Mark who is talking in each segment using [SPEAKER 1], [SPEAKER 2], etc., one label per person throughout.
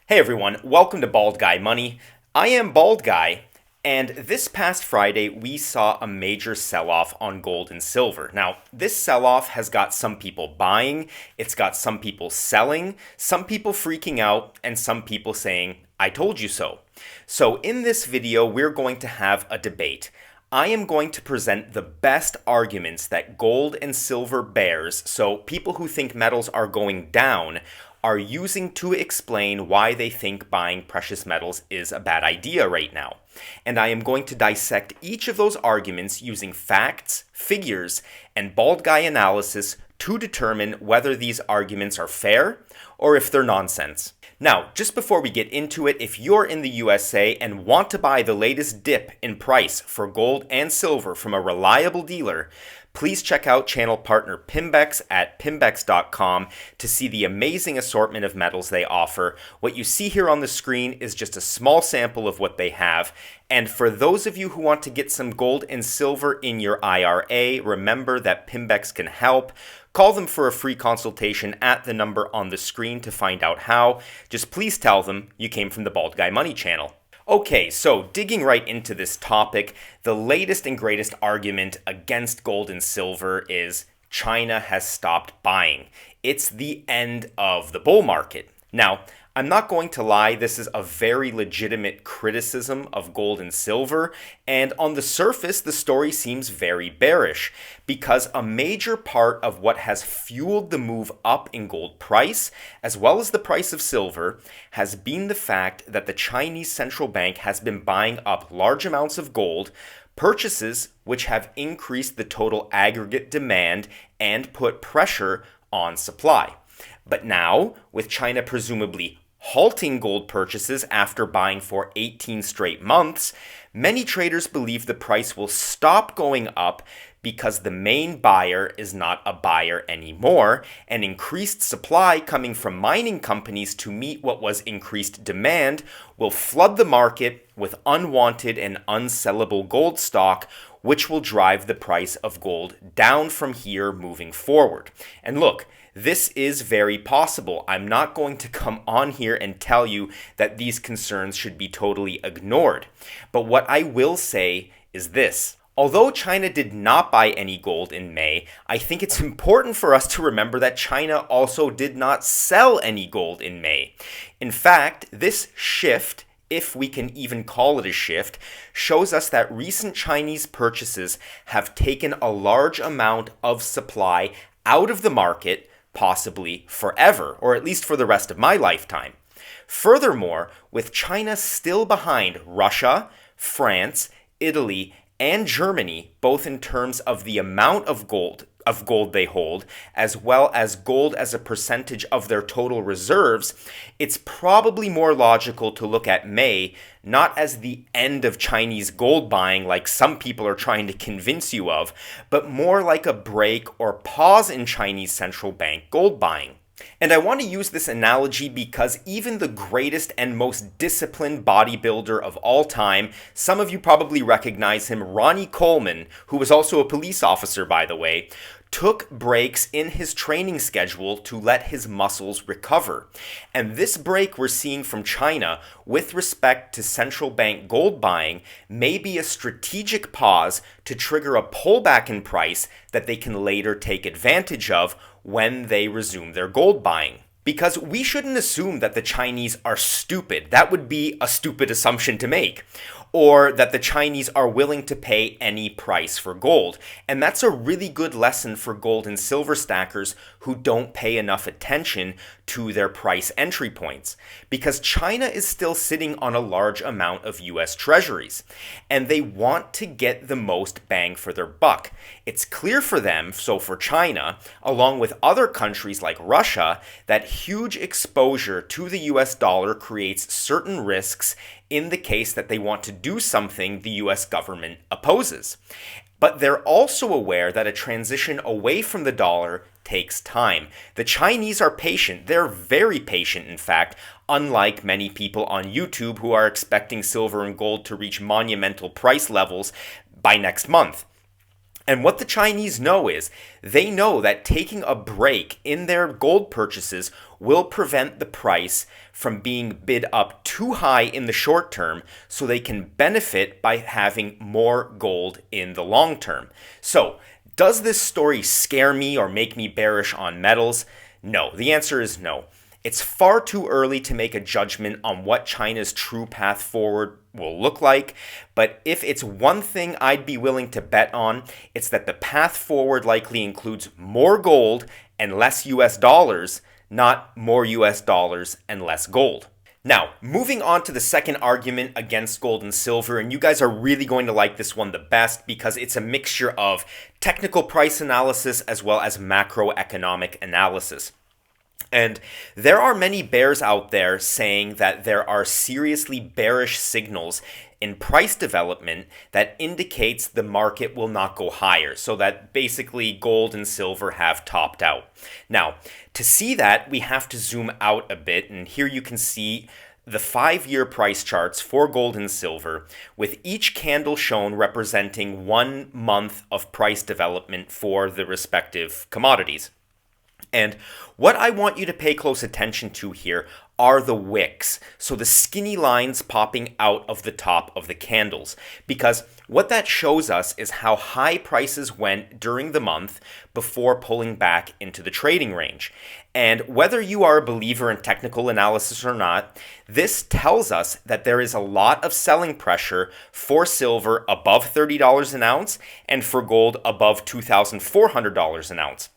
[SPEAKER 1] Hey everyone, welcome to Bald Guy Money. I am Bald Guy, and this past Friday we saw a major sell-off on gold and silver. Now, this sell-off has got some people buying, it's got some people selling, some people freaking out, and some people saying, "I told you so." So in this video, we're going to have a debate. I am going to present the best arguments that gold and silver bears, so people who think metals are going down are using to explain why they think buying precious metals is a bad idea right now. And I am going to dissect each of those arguments using facts, figures, and bald guy analysis to determine whether these arguments are fair or if they're nonsense. Now, just before we get into it, if you're in the USA and want to buy the latest dip in price for gold and silver from a reliable dealer, please check out channel partner Pimbex at pimbex.com to see the amazing assortment of metals they offer. What you see here on the screen is just a small sample of what they have. And for those of you who want to get some gold and silver in your IRA, remember that Pimbex can help. Call them for a free consultation at the number on the screen to find out how. Just please tell them you came from the Bald Guy Money channel. Okay, so digging right into this topic, the latest and greatest argument against gold and silver is China has stopped buying. It's the end of the bull market. Now, I'm not going to lie, this is a very legitimate criticism of gold and silver, and on the surface, the story seems very bearish, because a major part of what has fueled the move up in gold price, as well as the price of silver, has been the fact that the Chinese central bank has been buying up large amounts of gold, purchases which have increased the total aggregate demand and put pressure on supply. But now, with China presumably halting gold purchases after buying for 18 straight months, many traders believe the price will stop going up because the main buyer is not a buyer anymore, and increased supply coming from mining companies to meet what was increased demand will flood the market with unwanted and unsellable gold stock, which will drive the price of gold down from here moving forward. And look, this is very possible. I'm not going to come on here and tell you that these concerns should be totally ignored. But what I will say is this. Although China did not buy any gold in May, I think it's important for us to remember that China also did not sell any gold in May. In fact, this shift, if we can even call it a shift, shows us that recent Chinese purchases have taken a large amount of supply out of the market, possibly forever, or at least for the rest of my lifetime. Furthermore, with China still behind Russia, France, Italy, and Germany, both in terms of the amount of gold they hold, as well as gold as a percentage of their total reserves, it's probably more logical to look at May not as the end of Chinese gold buying like some people are trying to convince you of, but more like a break or pause in Chinese central bank gold buying. And I want to use this analogy because even the greatest and most disciplined bodybuilder of all time, some of you probably recognize him, Ronnie Coleman, who was also a police officer, by the way, took breaks in his training schedule to let his muscles recover. And this break we're seeing from China with respect to central bank gold buying may be a strategic pause to trigger a pullback in price that they can later take advantage of when they resume their gold buying. Because we shouldn't assume that the Chinese are stupid. That would be a stupid assumption to make. Or that the Chinese are willing to pay any price for gold. And that's a really good lesson for gold and silver stackers who don't pay enough attention to their price entry points. Because China is still sitting on a large amount of US treasuries. And they want to get the most bang for their buck. It's clear for them, so for China, along with other countries like Russia, that huge exposure to the US dollar creates certain risks in the case that they want to do something the US government opposes. But they're also aware that a transition away from the dollar takes time. The Chinese are patient. They're very patient, in fact, unlike many people on YouTube who are expecting silver and gold to reach monumental price levels by next month. And what the Chinese know is they know that taking a break in their gold purchases will prevent the price from being bid up too high in the short term so they can benefit by having more gold in the long term. So, does this story scare me or make me bearish on metals? No, the answer is no. It's far too early to make a judgment on what China's true path forward will look like, but if it's one thing I'd be willing to bet on, it's that the path forward likely includes more gold and less US dollars, not more US dollars and less gold. Now, moving on to the second argument against gold and silver, and you guys are really going to like this one the best because it's a mixture of technical price analysis as well as macroeconomic analysis. And there are many bears out there saying that there are seriously bearish signals in price development that indicates the market will not go higher, so that basically gold and silver have topped out. Now, to see that, we have to zoom out a bit, and here you can see the 5-year price charts for gold and silver, with each candle shown representing 1 month of price development for the respective commodities. And what I want you to pay close attention to here are the wicks, so the skinny lines popping out of the top of the candles, because what that shows us is how high prices went during the month before pulling back into the trading range. And whether you are a believer in technical analysis or not, this tells us that there is a lot of selling pressure for silver above $30 an ounce and for gold above $2,400 an ounce.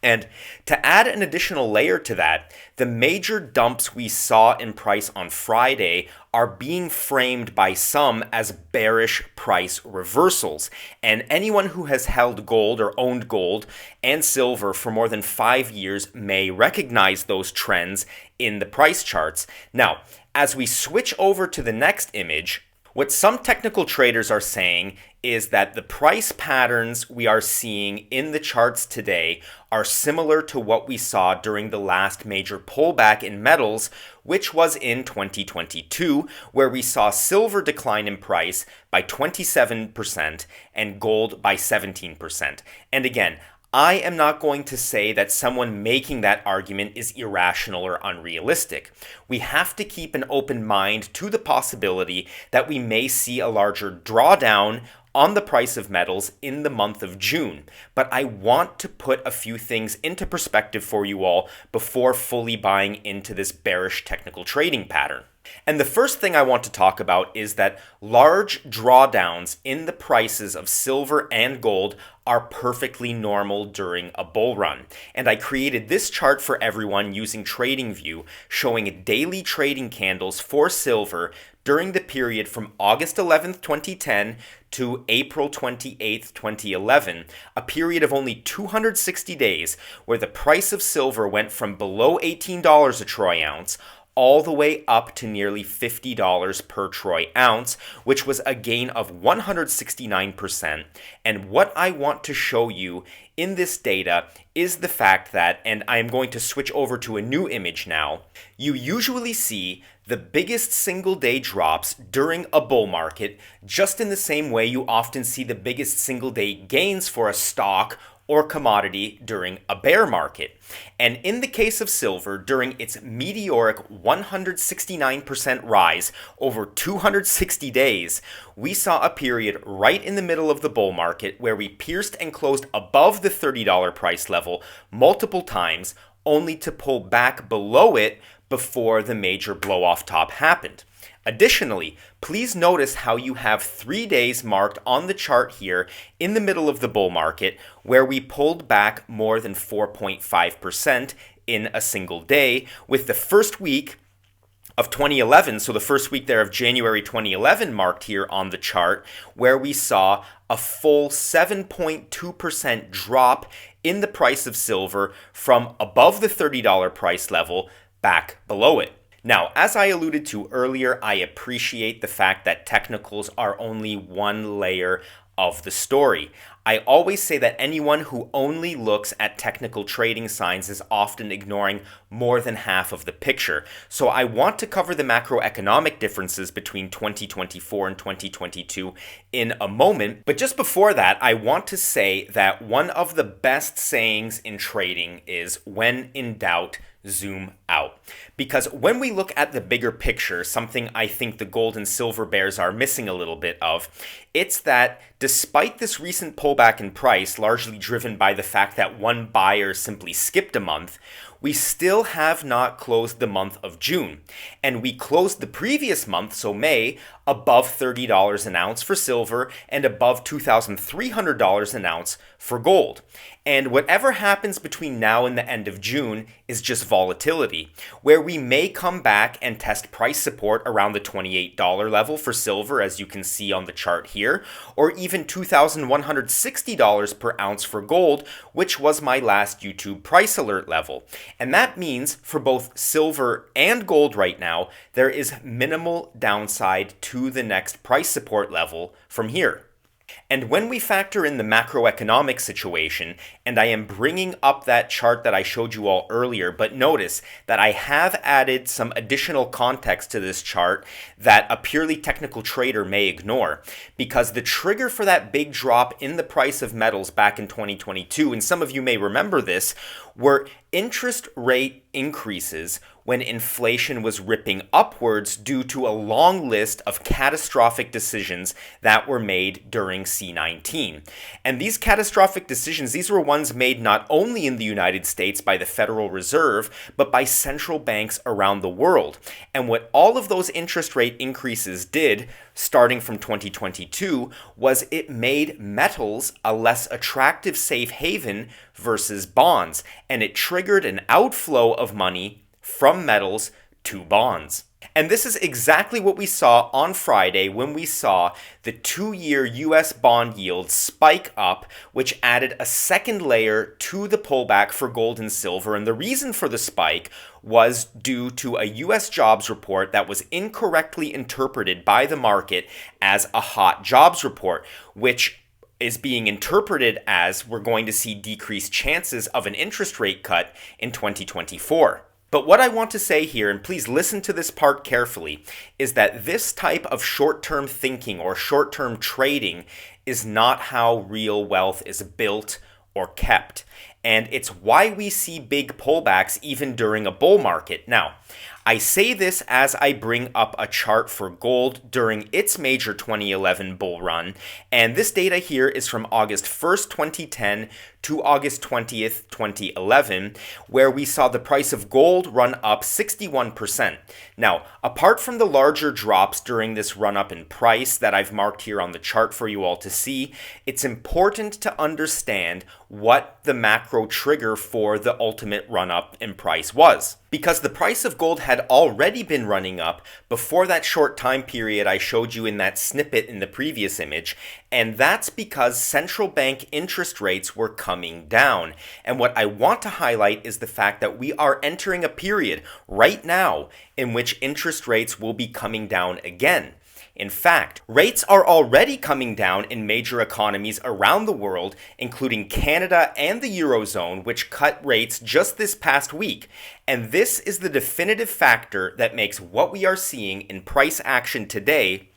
[SPEAKER 1] And to add an additional layer to that, the major dumps we saw in price on Friday are being framed by some as bearish price reversals. And anyone who has held gold or owned gold and silver for more than 5 years may recognize those trends in the price charts. Now, as we switch over to the next image, what some technical traders are saying is that the price patterns we are seeing in the charts today are similar to what we saw during the last major pullback in metals, which was in 2022, where we saw silver decline in price by 27% and gold by 17%. And again, I am not going to say that someone making that argument is irrational or unrealistic. We have to keep an open mind to the possibility that we may see a larger drawdown on the price of metals in the month of June. But I want to put a few things into perspective for you all before fully buying into this bearish technical trading pattern. And the first thing I want to talk about is that large drawdowns in the prices of silver and gold are perfectly normal during a bull run. And I created this chart for everyone using TradingView, showing daily trading candles for silver during the period from August 11th, 2010 to April 28th, 2011, a period of only 260 days where the price of silver went from below $18 a troy ounce all the way up to nearly $50 per troy ounce, which was a gain of 169%. And what I want to show you in this data is the fact that, and I'm going to switch over to a new image now, you usually see the biggest single day drops during a bull market, just in the same way you often see the biggest single day gains for a stock or commodity during a bear market. And in the case of silver, during its meteoric 169% rise over 260 days, we saw a period right in the middle of the bull market where we pierced and closed above the $30 price level multiple times, only to pull back below it before the major blow-off top happened. Additionally, please notice how you have 3 days marked on the chart here in the middle of the bull market where we pulled back more than 4.5% in a single day, with the first week of 2011, so the first week there of January 2011 marked here on the chart, where we saw a full 7.2% drop in the price of silver from above the $30 price level back below it. Now, as I alluded to earlier, I appreciate the fact that technicals are only one layer of the story. I always say that anyone who only looks at technical trading signs is often ignoring more than half of the picture. So I want to cover the macroeconomic differences between 2024 and 2022 in a moment. But just before that, I want to say that one of the best sayings in trading is, when in doubt, zoom out. Because when we look at the bigger picture, something I think the gold and silver bears are missing a little bit of, it's that despite this recent pullback in price, largely driven by the fact that one buyer simply skipped a month, we still have not closed the month of June. And we closed the previous month, so May, above $30 an ounce for silver and above $2,300 an ounce for gold. And whatever happens between now and the end of June is just volatility, where we may come back and test price support around the $28 level for silver, as you can see on the chart here, or even $2,160 per ounce for gold, which was my last YouTube price alert level. And that means for both silver and gold right now, there is minimal downside to the next price support level from here. And when we factor in the macroeconomic situation, and I am bringing up that chart that I showed you all earlier, but notice that I have added some additional context to this chart that a purely technical trader may ignore, because the trigger for that big drop in the price of metals back in 2022, and some of you may remember this, were interest rate increases when inflation was ripping upwards due to a long list of catastrophic decisions that were made during C19. And these catastrophic decisions, these were ones made not only in the United States by the Federal Reserve, but by central banks around the world. And what all of those interest rate increases did, starting from 2022, was it made metals a less attractive safe haven versus bonds, and it triggered an outflow of money from metals to bonds. And this is exactly what we saw on Friday when we saw the 2-year US bond yield spike up, which added a second layer to the pullback for gold and silver. And the reason for the spike was due to a US jobs report that was incorrectly interpreted by the market as a hot jobs report, which is being interpreted as we're going to see decreased chances of an interest rate cut in 2024. But what I want to say here, and please listen to this part carefully, is that this type of short-term thinking or short-term trading is not how real wealth is built or kept. And it's why we see big pullbacks even during a bull market. Now, I say this as I bring up a chart for gold during its major 2011 bull run, and this data here is from August 1st, 2010 to August 20th, 2011, where we saw the price of gold run up 61%. Now, apart from the larger drops during this run up in price that I've marked here on the chart for you all to see, it's important to understand what the macro trigger for the ultimate run up in price was. Because the price of gold had already been running up before that short time period I showed you in that snippet in the previous image, and that's because central bank interest rates were coming down. And what I want to highlight is the fact that we are entering a period right now in which interest rates will be coming down again. In fact, rates are already coming down in major economies around the world, including Canada and the Eurozone, which cut rates just this past week. And this is the definitive factor that makes what we are seeing in price action today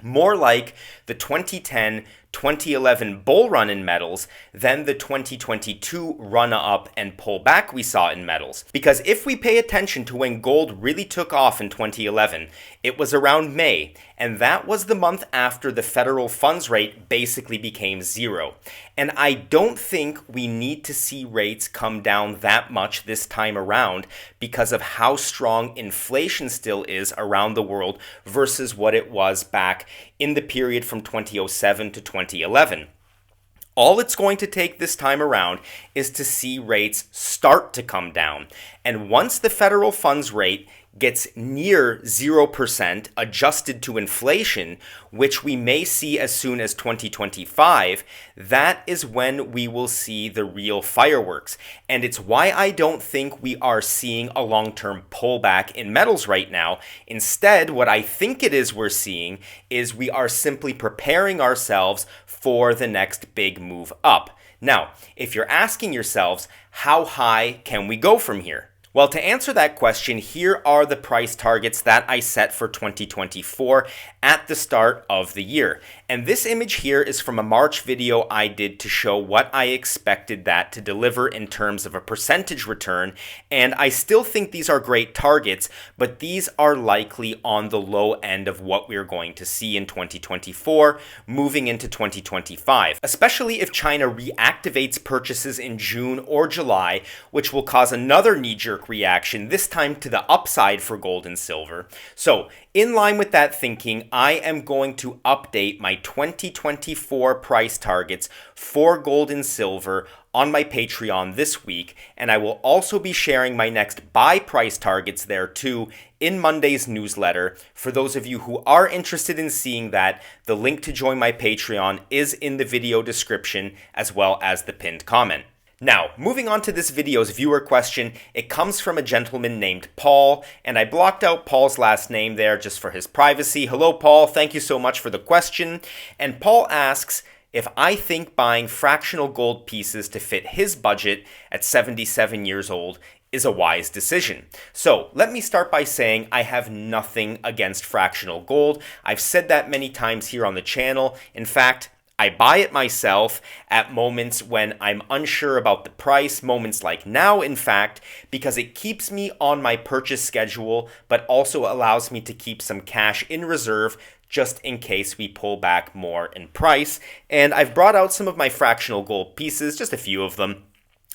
[SPEAKER 1] more like the 2010-2011 bull run in metals than the 2022 run-up and pullback we saw in metals. Because if we pay attention to when gold really took off in 2011, it was around May, and that was the month after the federal funds rate basically became zero. And I don't think we need to see rates come down that much this time around because of how strong inflation still is around the world versus what it was back in the period from 2007 to 2011. All it's going to take this time around is to see rates start to come down. And once the federal funds rate gets near 0% adjusted to inflation, which we may see as soon as 2025, that is when we will see the real fireworks. And it's why I don't think we are seeing a long-term pullback in metals right now. Instead, what I think it is we're seeing is we are simply preparing ourselves for the next big move up. Now, if you're asking yourselves, how high can we go from here? Well, to answer that question, here are the price targets that I set for 2024 at the start of the year. And this image here is from a March video I did to show what I expected that to deliver in terms of a percentage return. And I still think these are great targets, but these are likely on the low end of what we're going to see in 2024, moving into 2025, especially if China reactivates purchases in June or July, which will cause another knee-jerk reaction, this time to the upside for gold and silver. So, in line with that thinking, I am going to update my 2024 price targets for gold and silver on my Patreon this week, and I will also be sharing my next buy price targets there too in Monday's newsletter. For those of you who are interested in seeing that, the link to join my Patreon is in the video description as well as the pinned comment. Now, moving on to this video's viewer question, it comes from a gentleman named Paul, and I blocked out Paul's last name there just for his privacy. Hello, Paul. Thank you so much for the question. And Paul asks if I think buying fractional gold pieces to fit his budget at 77 years old is a wise decision. So let me start by saying I have nothing against fractional gold. I've said that many times here on the channel. In fact, I buy it myself at moments when I'm unsure about the price, moments like now, in fact, because it keeps me on my purchase schedule, but also allows me to keep some cash in reserve just in case we pull back more in price. And I've brought out some of my fractional gold pieces, just a few of them.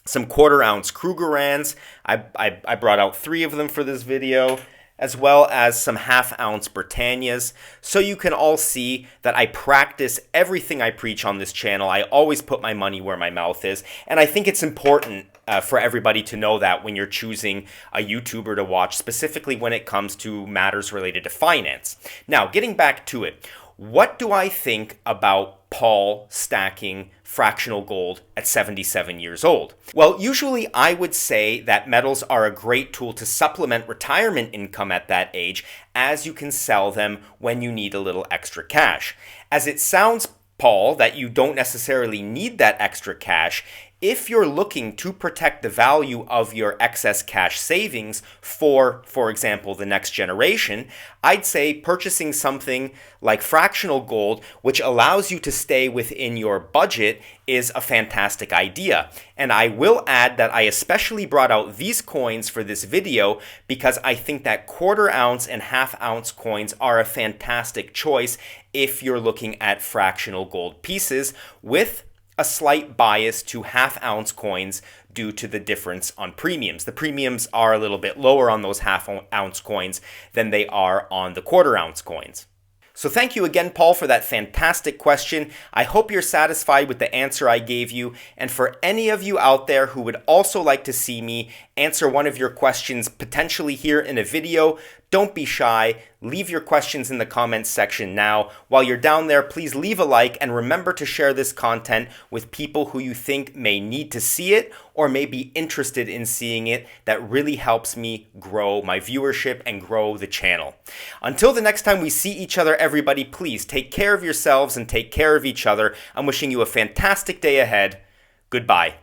[SPEAKER 1] Some quarter-ounce Krugerrands. I brought out 3 of them for this video, as well as some half-ounce Britannias, so you can all see that I practice everything I preach on this channel. I always put my money where my mouth is, and I think it's important for everybody to know that when you're choosing a YouTuber to watch, specifically when it comes to matters related to finance. Now, getting back to it, what do I think about Paul stacking fractional gold at 77 years old? Well, usually I would say that metals are a great tool to supplement retirement income at that age, as you can sell them when you need a little extra cash. As it sounds, Paul, that you don't necessarily need that extra cash. If you're looking to protect the value of your excess cash savings for example, the next generation, I'd say purchasing something like fractional gold, which allows you to stay within your budget, is a fantastic idea. And I will add that I especially brought out these coins for this video because I think that quarter ounce and half ounce coins are a fantastic choice if you're looking at fractional gold pieces, with a slight bias to half-ounce coins due to the difference on premiums. The premiums are a little bit lower on those half-ounce coins than they are on the quarter-ounce coins. So thank you again, Paul, for that fantastic question. I hope you're satisfied with the answer I gave you. And for any of you out there who would also like to see me answer one of your questions potentially here in a video, don't be shy. Leave your questions in the comments section now. While you're down there, please leave a like and remember to share this content with people who you think may need to see it or may be interested in seeing it. That really helps me grow my viewership and grow the channel. Until the next time we see each other, everybody, please take care of yourselves and take care of each other. I'm wishing you a fantastic day ahead. Goodbye.